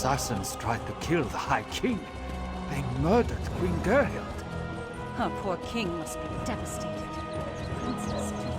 Assassins tried to kill the High King. They murdered Queen Gerhild. Our poor king must be devastated. Princess, too.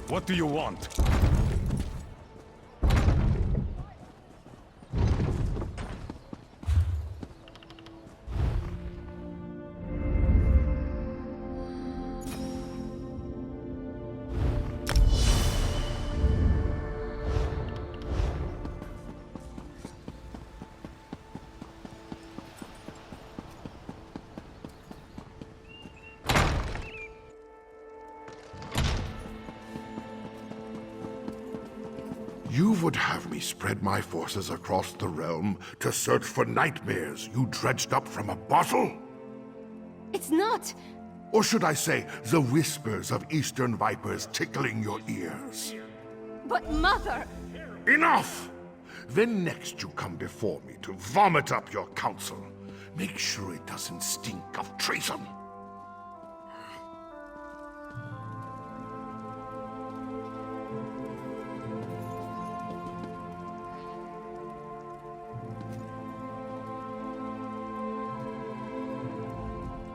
What do you want? You would have me spread my forces across the realm to search for nightmares you dredged up from a bottle? It's not! Or should I say, the whispers of eastern vipers tickling your ears? But Mother! Enough! Then next you come before me to vomit up your counsel. Make sure it doesn't stink of treason.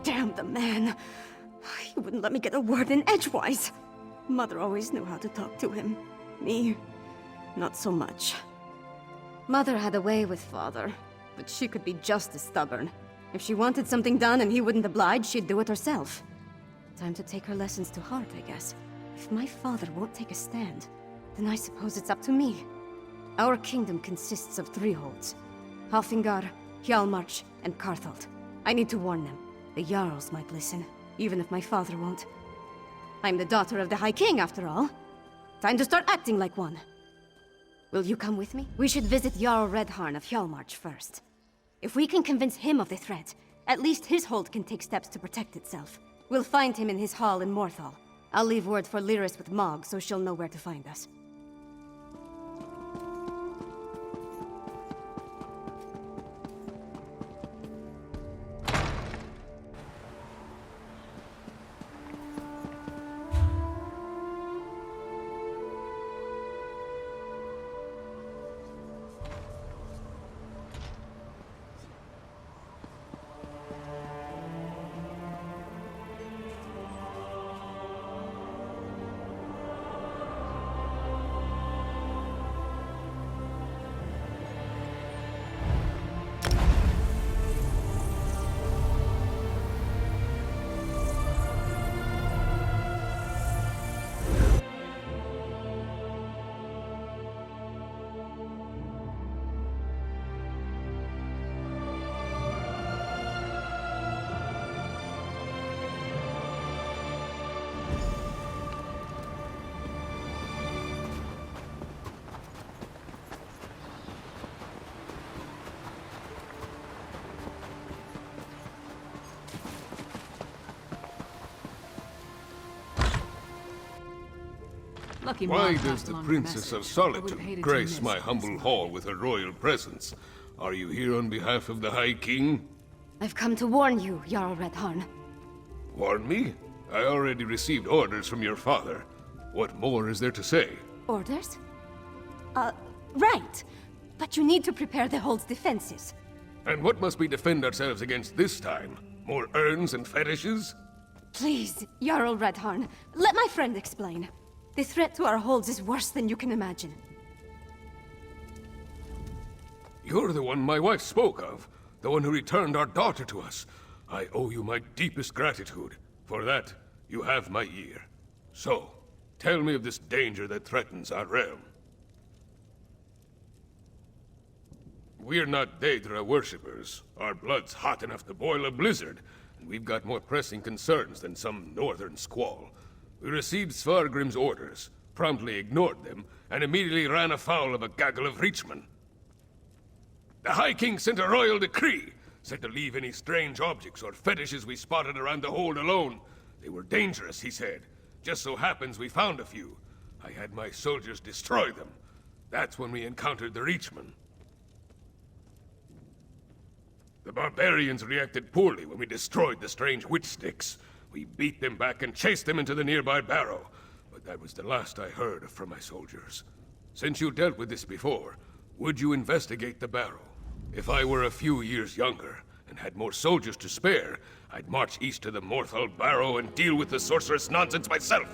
Damn the man. He wouldn't let me get a word in edgewise. Mother always knew how to talk to him. Me, not so much. Mother had a way with Father, but she could be just as stubborn. If she wanted something done and he wouldn't oblige, she'd do it herself. Time to take her lessons to heart, I guess. If my father won't take a stand, then I suppose it's up to me. Our kingdom consists of 3 holds. Halfingar, Hjalmarch, and Karthald. I need to warn them. The Jarls might listen, even if my father won't. I'm the daughter of the High King, after all. Time to start acting like one. Will you come with me? We should visit Jarl Redharn of Hjalmarch first. If we can convince him of the threat, at least his hold can take steps to protect itself. We'll find him in his hall in Morthal. I'll leave word for Lyris with Mog, so she'll know where to find us. Why does the Princess of Solitude grace my humble hall with her royal presence? Are you here on behalf of the High King? I've come to warn you, Jarl Redharn. Warn me? I already received orders from your father. What more is there to say? Orders? Right. But you need to prepare the hold's defenses. And what must we defend ourselves against this time? More urns and fetishes? Please, Jarl Redharn, let my friend explain. The threat to our holds is worse than you can imagine. You're the one my wife spoke of. The one who returned our daughter to us. I owe you my deepest gratitude. For that, you have my ear. So, tell me of this danger that threatens our realm. We're not Daedra worshippers. Our blood's hot enough to boil a blizzard, and we've got more pressing concerns than some northern squall. We received Svargrim's orders, promptly ignored them, and immediately ran afoul of a gaggle of Reachmen. The High King sent a royal decree, said to leave any strange objects or fetishes we spotted around the hold alone. They were dangerous, he said. Just so happens we found a few. I had my soldiers destroy them. That's when we encountered the Reachmen. The barbarians reacted poorly when we destroyed the strange witch sticks. We beat them back and chased them into the nearby barrow, but that was the last I heard from my soldiers. Since you dealt with this before, would you investigate the barrow? If I were a few years younger, and had more soldiers to spare, I'd march east to the Morthal barrow and deal with the sorceress nonsense myself.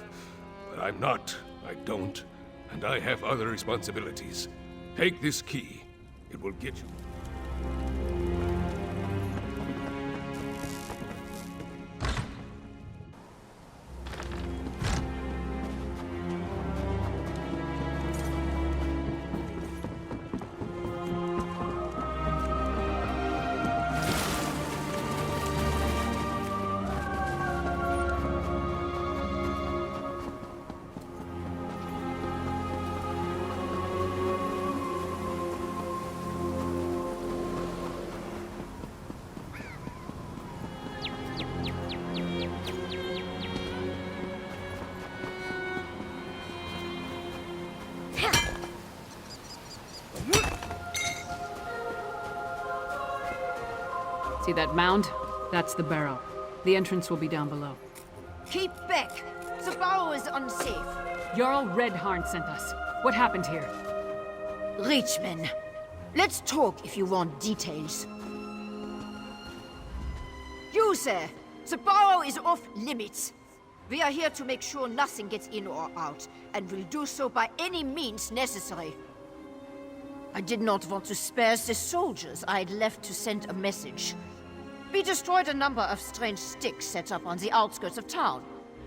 But I'm not, I don't, and I have other responsibilities. Take this key. It will get you. See that mound? That's the barrow. The entrance will be down below. Keep back! The barrow is unsafe. Jarl Redharn sent us. What happened here? Reachmen. Let's talk if you want details. You, sir! The barrow is off limits. We are here to make sure nothing gets in or out, and will do so by any means necessary. I did not want to spare the soldiers I had left to send a message. We destroyed a number of strange sticks set up on the outskirts of town.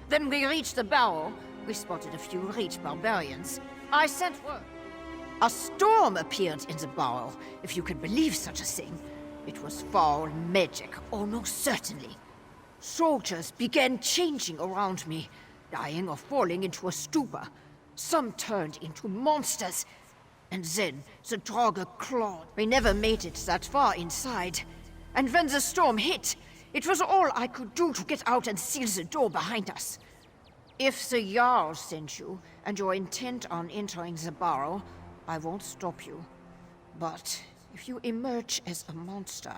Then we reached the barrow, We spotted a few reach barbarians. I sent word. A storm appeared in the barrel, if you can believe such a thing. It was foul magic, almost certainly. Soldiers began changing around me, dying or falling into a stupor. Some turned into monsters. And then the Draugr clawed. We never made it that far inside. And when the storm hit, it was all I could do to get out and seal the door behind us. If the Jarl sent you, and you're intent on entering the barrow, I won't stop you. But if you emerge as a monster...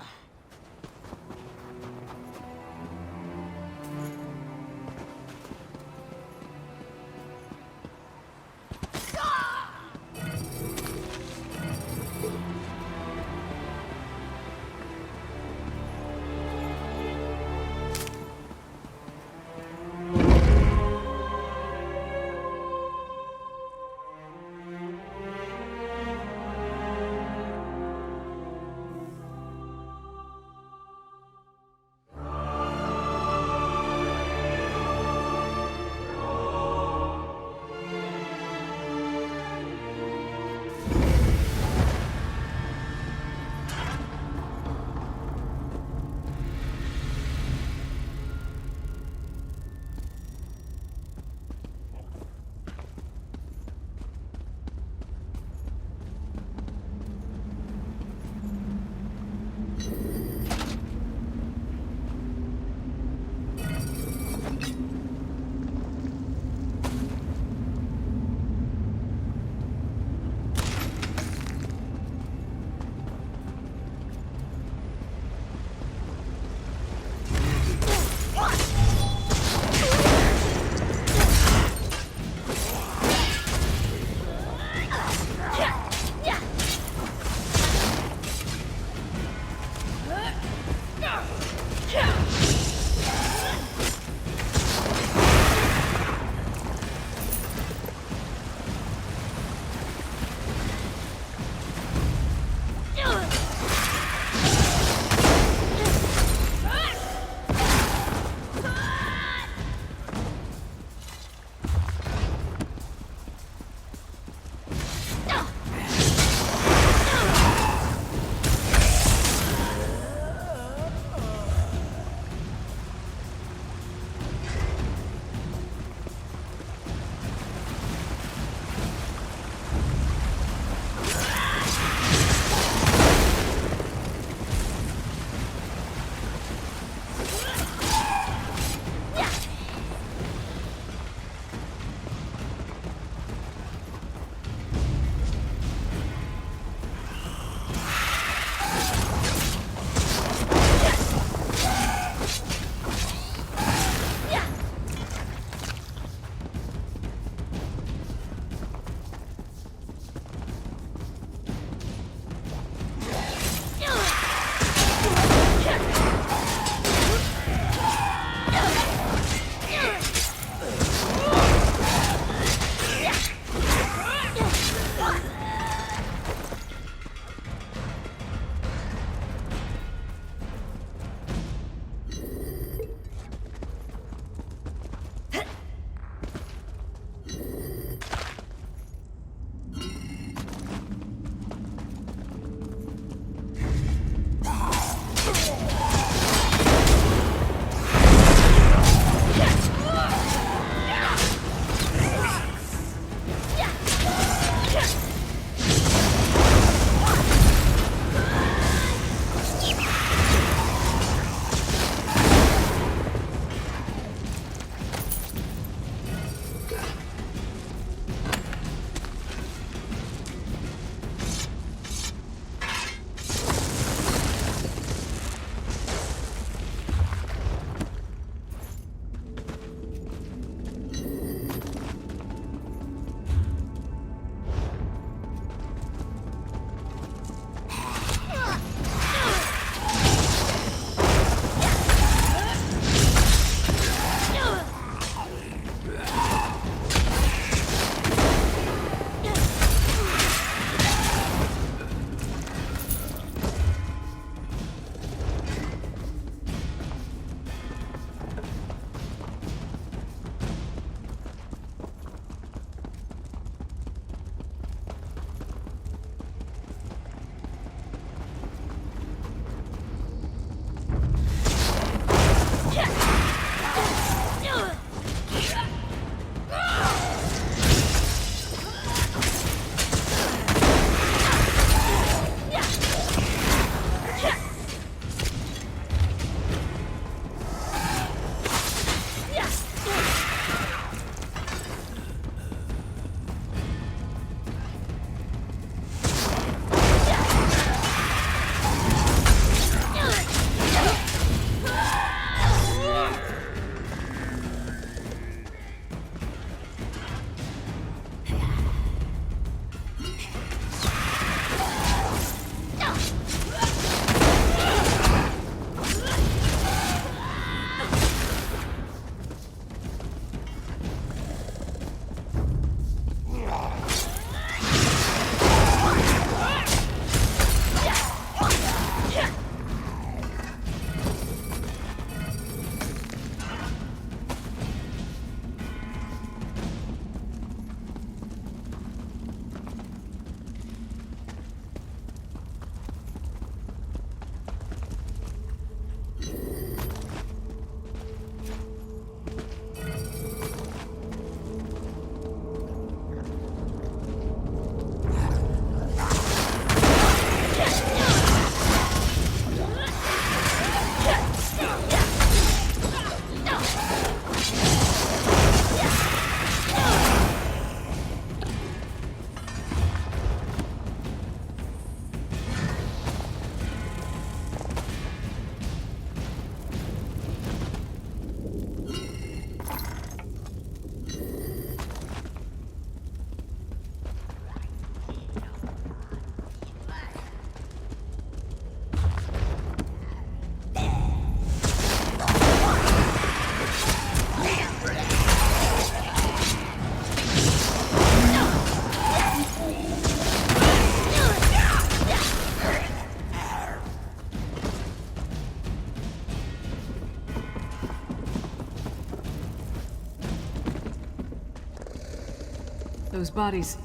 Those bodies,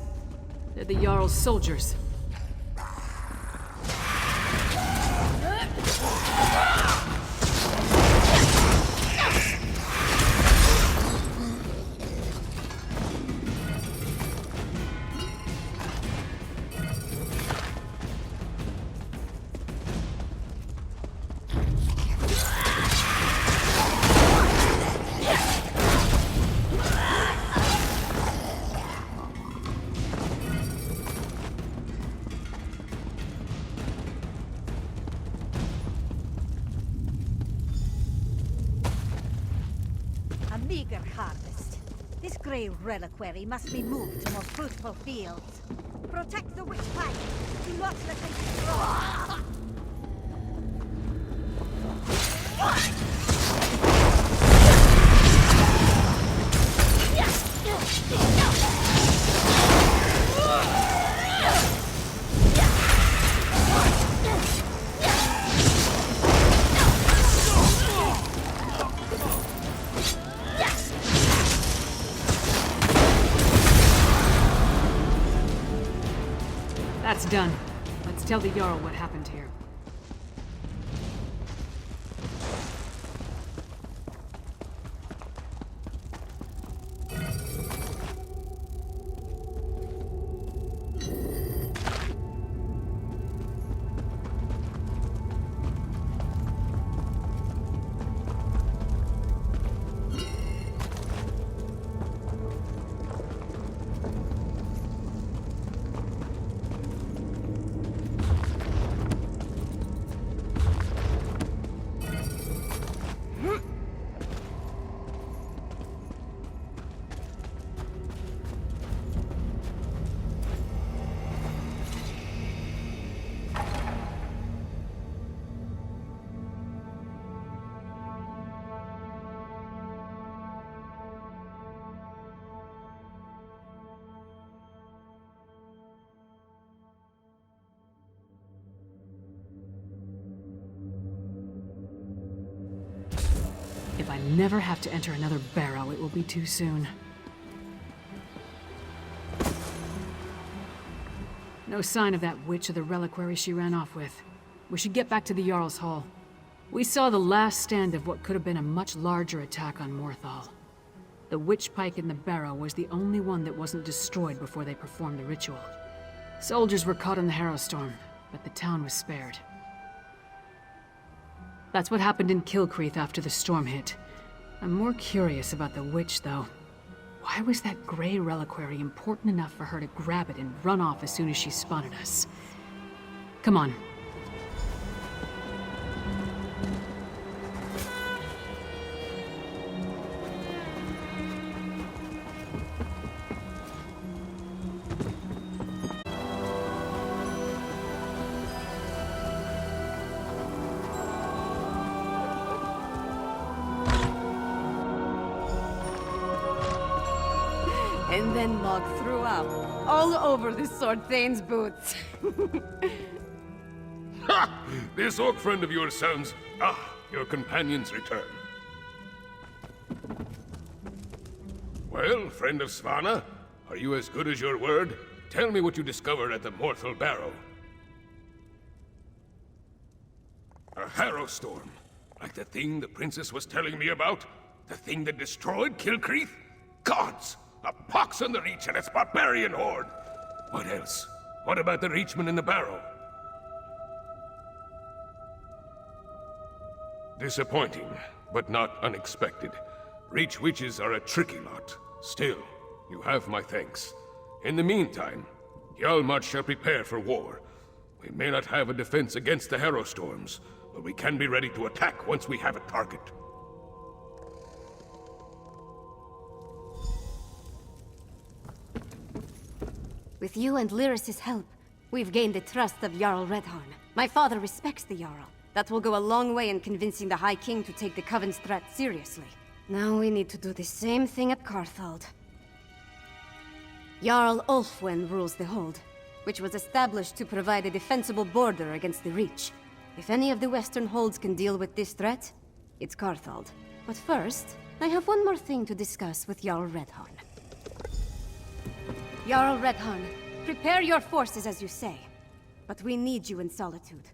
they're the Jarl's soldiers. A meager harvest. This grey reliquary must be moved to more fruitful fields. Protect the witch pine. Do not let them destroy. That's done. Let's tell the Jarl what happened here. If I never have to enter another barrow, it will be too soon. No sign of that witch or the reliquary she ran off with. We should get back to the Jarl's Hall. We saw the last stand of what could have been a much larger attack on Morthal. The witch pike in the barrow was the only one that wasn't destroyed before they performed the ritual. Soldiers were caught in the Harrowstorm, but the town was spared. That's what happened in Kilcreath after the storm hit. I'm more curious about the witch, though. Why was that grey reliquary important enough for her to grab it and run off as soon as she spotted us? Come on. And then Mog threw up all over the Sword Thane's boots. Ha! This orc friend of yours sounds... Ah, your companion's return. Well, friend of Svanna, are you as good as your word? Tell me what you discovered at the Morthal Barrow. A Harrowstorm. Like the thing the princess was telling me about? The thing that destroyed Kilcreath? Gods! A pox on the Reach and its barbarian horde! What else? What about the Reachman in the barrow? Disappointing, but not unexpected. Reach witches are a tricky lot. Still, you have my thanks. In the meantime, Hjalmar shall prepare for war. We may not have a defense against the Harrowstorms, but we can be ready to attack once we have a target. With you and Lyris's help, we've gained the trust of Jarl Redhorn. My father respects the Jarl. That will go a long way in convincing the High King to take the Coven's threat seriously. Now we need to do the same thing at Carthald. Jarl Ulfwen rules the Hold, which was established to provide a defensible border against the Reach. If any of the Western Holds can deal with this threat, it's Carthald. But first, I have one more thing to discuss with Jarl Redhorn. Jarl Redhan, prepare your forces as you say. But we need you in Solitude.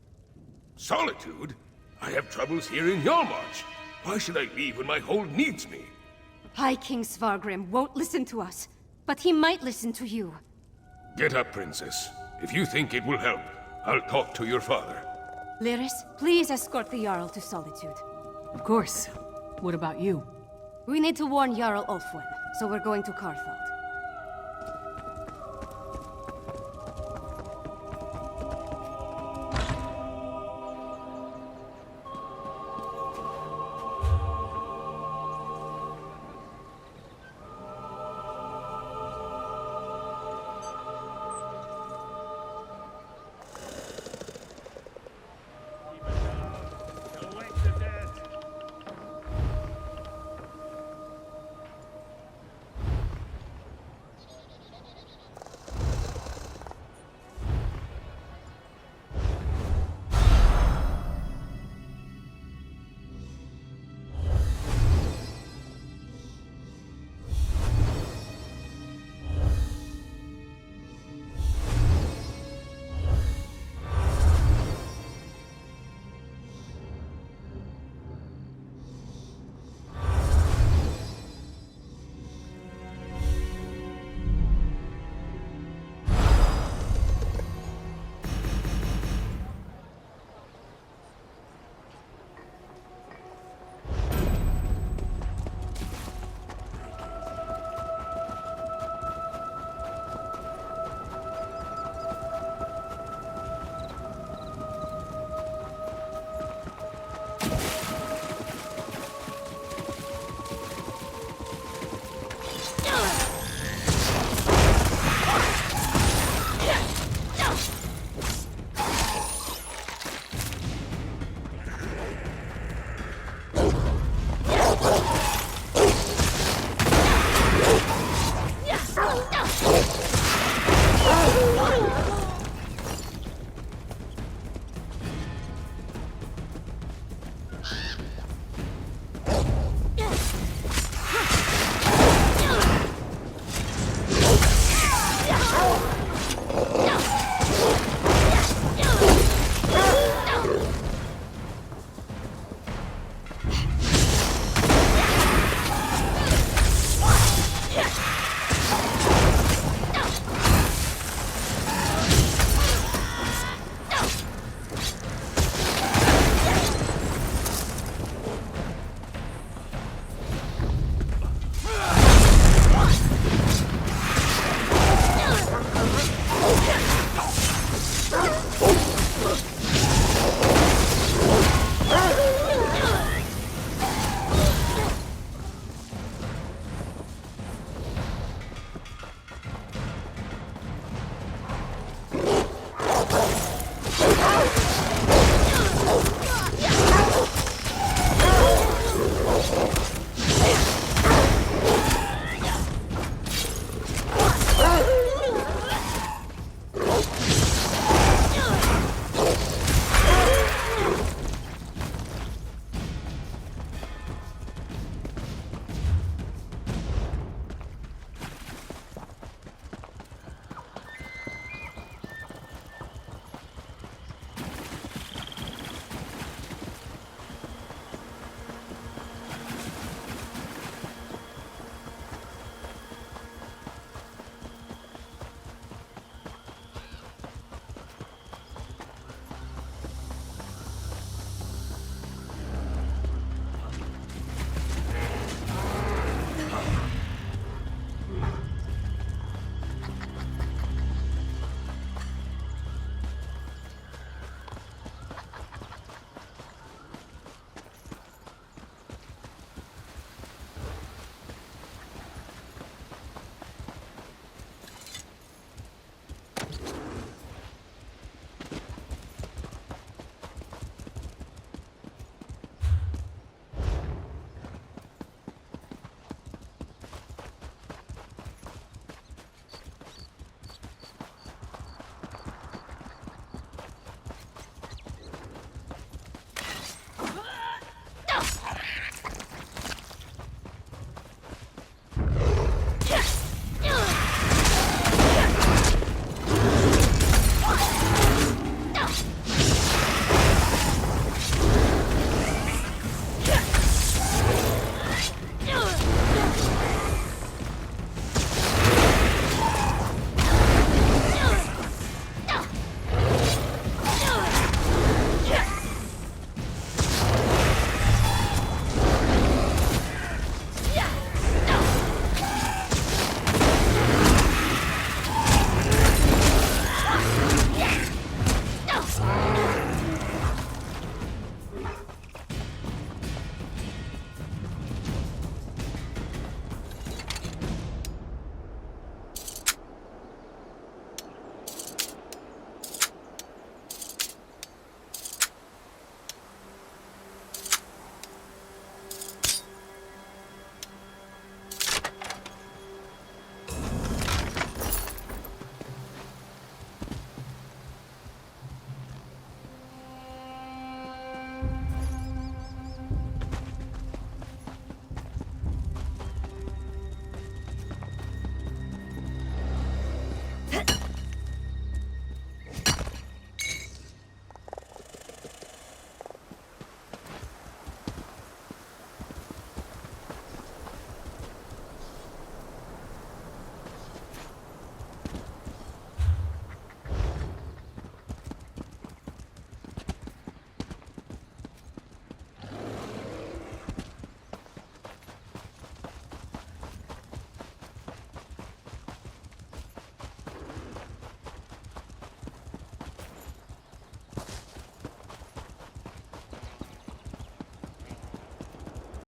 Solitude? I have troubles here in Yarmarch. Why should I leave when my hold needs me? High King Svargrim won't listen to us, but he might listen to you. Get up, Princess. If you think it will help, I'll talk to your father. Lyris, please escort the Jarl to Solitude. Of course. What about you? We need to warn Jarl Ulfwin, so we're going to Karthald.